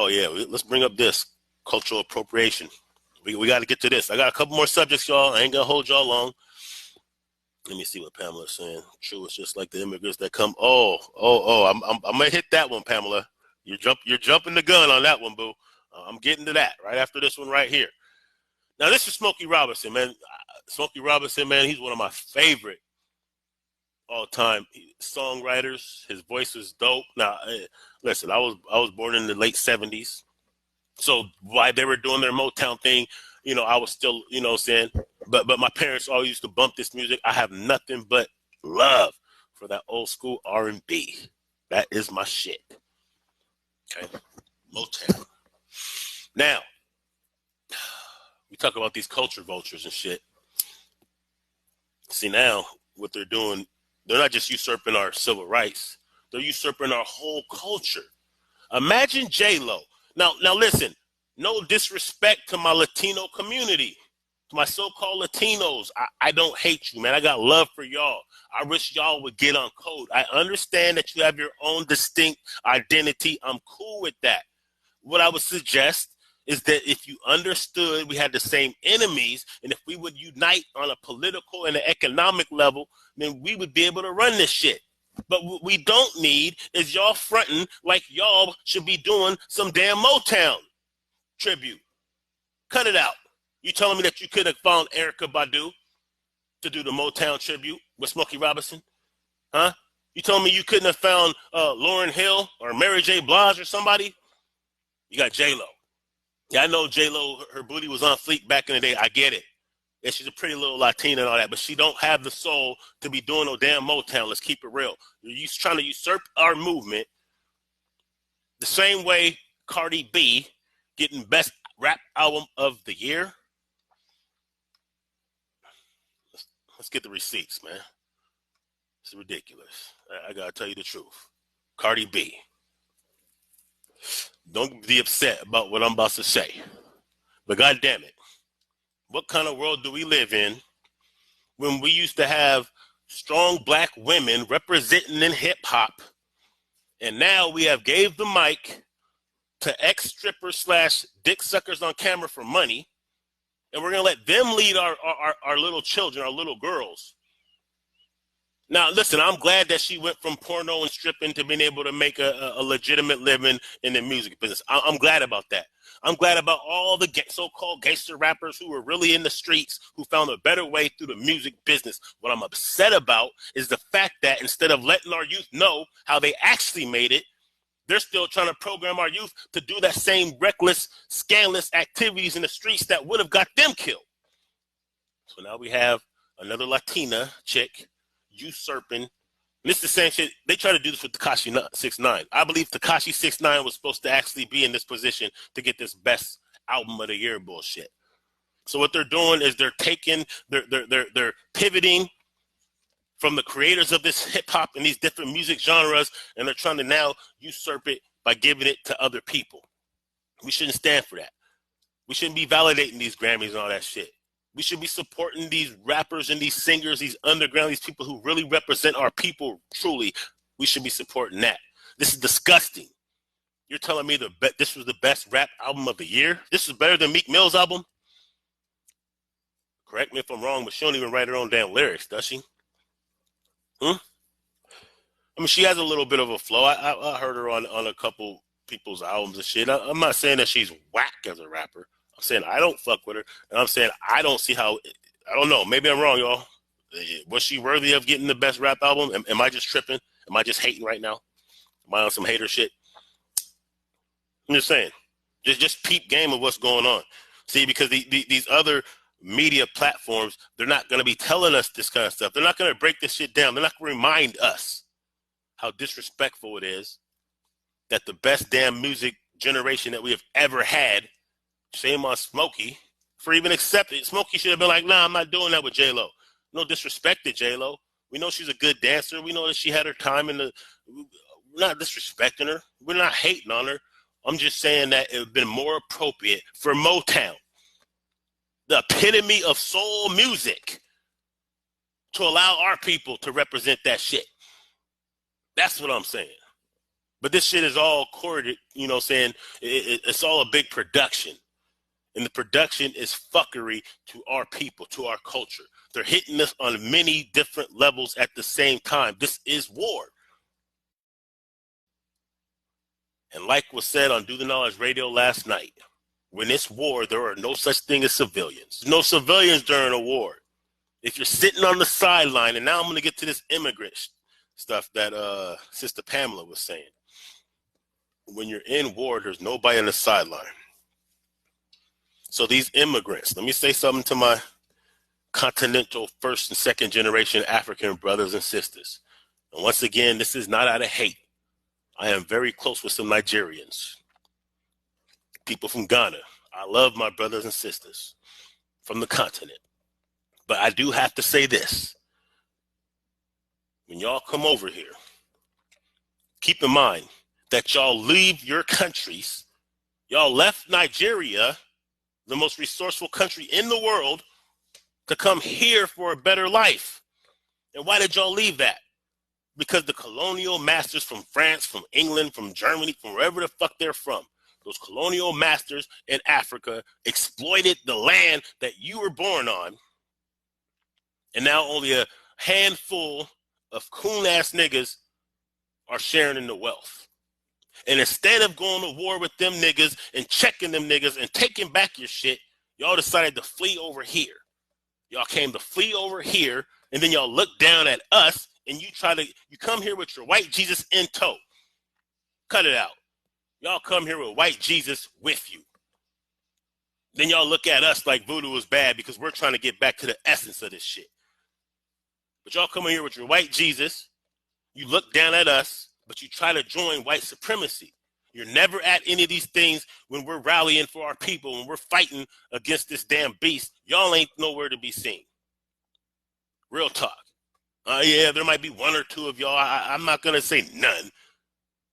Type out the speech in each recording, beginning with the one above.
Oh yeah, let's bring up this cultural appropriation. We got to get to this. I got a couple more subjects, y'all. I ain't gonna hold y'all long. Let me see what Pamela's saying. True, it's just like the immigrants that come. I'm gonna hit that one, Pamela. You're jumping the gun on that one, boo. I'm getting to that right after this one right here. Now this is Smokey Robinson, man. Smokey Robinson, man, he's one of my favorite all-time songwriters. His voice was dope. Now, listen, I was born in the late '70s, so while they were doing their Motown thing, I was still, what I'm saying. But my parents always used to bump this music. I have nothing but love for that old school R&B. That is my shit. Okay, Motown. Now, we talk about these culture vultures and shit. See, now what they're doing, they're not just usurping our civil rights, they're usurping our whole culture. Imagine J-Lo. Now listen, no disrespect to my Latino community, to my so-called Latinos. I don't hate you, man. I got love for y'all. I wish y'all would get on code. I understand that you have your own distinct identity. I'm cool with that. What I would suggest is that if you understood we had the same enemies, and if we would unite on a political and an economic level, then we would be able to run this shit. But what we don't need is y'all fronting like y'all should be doing some damn Motown tribute. Cut it out. You telling me that you could have found Erykah Badu to do the Motown tribute with Smokey Robinson? Huh? You told me you couldn't have found Lauryn Hill or Mary J. Blige or somebody? You got J-Lo. Yeah, I know J-Lo, her booty was on fleek back in the day. I get it. Yeah, she's a pretty little Latina and all that, but she don't have the soul to be doing no damn Motown. Let's keep it real. You're trying to usurp our movement the same way Cardi B getting best rap album of the year. Let's get the receipts, man. It's ridiculous. I gotta tell you the truth. Cardi B. Don't be upset about what I'm about to say. But God damn it, what kind of world do we live in when we used to have strong black women representing in hip hop, and now we have gave the mic to ex-strippers / dick suckers on camera for money, and we're gonna let them lead our little children, our little girls. Now, listen, I'm glad that she went from porno and stripping to being able to make a legitimate living in the music business. I'm glad about that. I'm glad about all the so-called gangster rappers who were really in the streets, who found a better way through the music business. What I'm upset about is the fact that instead of letting our youth know how they actually made it, they're still trying to program our youth to do that same reckless, scandalous activities in the streets that would have got them killed. So now we have another Latina chick usurping. And it's the same shit. They try to do this with Tekashi 6ix9ine. I believe Tekashi 6ix9ine was supposed to actually be in this position to get this best album of the year bullshit. So what they're doing is they're pivoting from the creators of this hip hop and these different music genres, and they're trying to now usurp it by giving it to other people. We shouldn't stand for that. We shouldn't be validating these Grammys and all that shit. We should be supporting these rappers and these singers, these underground, these people who really represent our people truly. We should be supporting that. This is disgusting. You're telling me this was the best rap album of the year? This is better than Meek Mill's album? Correct me if I'm wrong, but she don't even write her own damn lyrics, does she? I mean, she has a little bit of a flow. I heard her on a couple people's albums and shit. I'm not saying that she's whack as a rapper. I'm saying I don't fuck with her, and I'm saying I don't see how. I don't know. Maybe I'm wrong, y'all. Was she worthy of getting the best rap album? Am I just tripping? Am I just hating right now? Am I on some hater shit? I'm just saying. Just peep game of what's going on. See, because these other media platforms, they're not going to be telling us this kind of stuff. They're not going to break this shit down. They're not going to remind us how disrespectful it is that the best damn music generation that we have ever had. Shame on Smokey for even accepting. Smokey should have been like, nah, I'm not doing that with J-Lo. No disrespect to J-Lo. We know she's a good dancer. We know that she had her time we're not disrespecting her. We're not hating on her. I'm just saying that it would have been more appropriate for Motown, the epitome of soul music, to allow our people to represent that shit. That's what I'm saying. But this shit is all corded, you know what I'm saying? It's all a big production. And the production is fuckery to our people, to our culture. They're hitting us on many different levels at the same time. This is war. And like was said on Do the Knowledge Radio last night, when it's war, there are no such thing as civilians. There's no civilians during a war. If you're sitting on the sideline, and now I'm going to get to this immigrant stuff that Sister Pamela was saying. When you're in war, there's nobody on the sideline. So these immigrants, let me say something to my continental first and second generation African brothers and sisters. And once again, this is not out of hate. I am very close with some Nigerians, people from Ghana. I love my brothers and sisters from the continent. But I do have to say this. When y'all come over here, keep in mind that y'all leave your countries. Y'all left Nigeria, the most resourceful country in the world, to come here for a better life. And why did y'all leave that? Because the colonial masters from France, from England, from Germany, from wherever the fuck they're from, those colonial masters in Africa exploited the land that you were born on. And now only a handful of coon-ass niggas are sharing in the wealth. And instead of going to war with them niggas and checking them niggas and taking back your shit, y'all decided to flee over here. Y'all came to flee over here, and then y'all look down at us, and you come here with your white Jesus in tow. Cut it out. Y'all come here with white Jesus with you. Then y'all look at us like voodoo is bad because we're trying to get back to the essence of this shit. But y'all come in here with your white Jesus, you look down at us, but you try to join white supremacy. You're never at any of these things when we're rallying for our people, when we're fighting against this damn beast. Y'all ain't nowhere to be seen. Real talk. Yeah, there might be one or two of y'all. I'm not going to say none.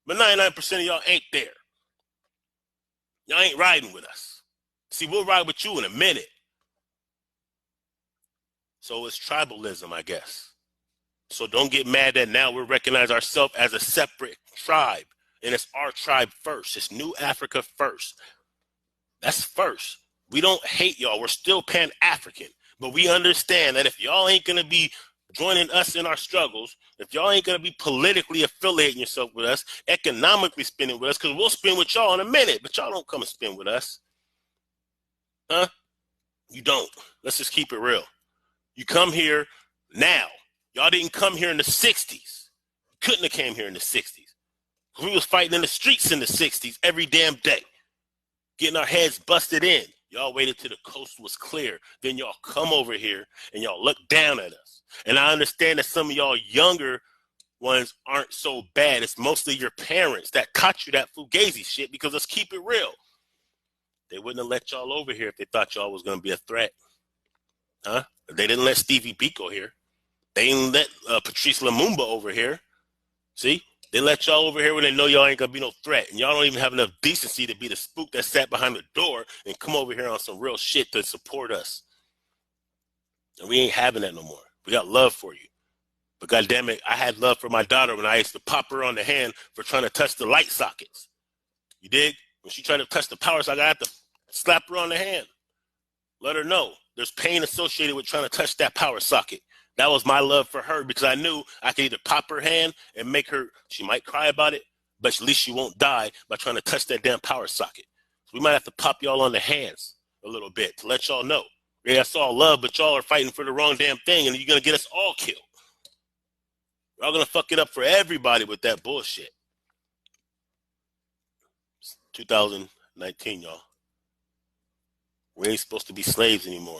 But 99% of y'all ain't there. Y'all ain't riding with us. See, we'll ride with you in a minute. So it's tribalism, I guess. So don't get mad that now we recognize ourselves as a separate tribe. And it's our tribe first. It's New Africa first. That's first. We don't hate y'all. We're still Pan-African. But we understand that if y'all ain't going to be joining us in our struggles, if y'all ain't going to be politically affiliating yourself with us, economically spending with us, because we'll spend with y'all in a minute, but y'all don't come and spend with us. Huh? You don't. Let's just keep it real. You come here now. Y'all didn't come here in the 60s. You couldn't have came here in the 60s. We was fighting in the streets in the 60s every damn day, getting our heads busted in. Y'all waited till the coast was clear. Then y'all come over here and y'all look down at us. And I understand that some of y'all younger ones aren't so bad. It's mostly your parents that taught you that fugazi shit, because let's keep it real. They wouldn't have let y'all over here if they thought y'all was going to be a threat. Huh? They didn't let Stevie Biko here. They didn't let Patrice Lumumba over here. See? They let y'all over here when they know y'all ain't going to be no threat. And y'all don't even have enough decency to be the spook that sat behind the door and come over here on some real shit to support us. And we ain't having that no more. We got love for you. But goddamn it, I had love for my daughter when I used to pop her on the hand for trying to touch the light sockets. You dig? When she tried to touch the power socket, I had to slap her on the hand. Let her know there's pain associated with trying to touch that power socket. That was my love for her, because I knew I could either pop her hand and make her, she might cry about it, but at least she won't die by trying to touch that damn power socket. So we might have to pop y'all on the hands a little bit to let y'all know. Yeah, that's all love, but y'all are fighting for the wrong damn thing, and you're going to get us all killed. Y'all going to fuck it up for everybody with that bullshit. It's 2019, y'all. We ain't supposed to be slaves anymore.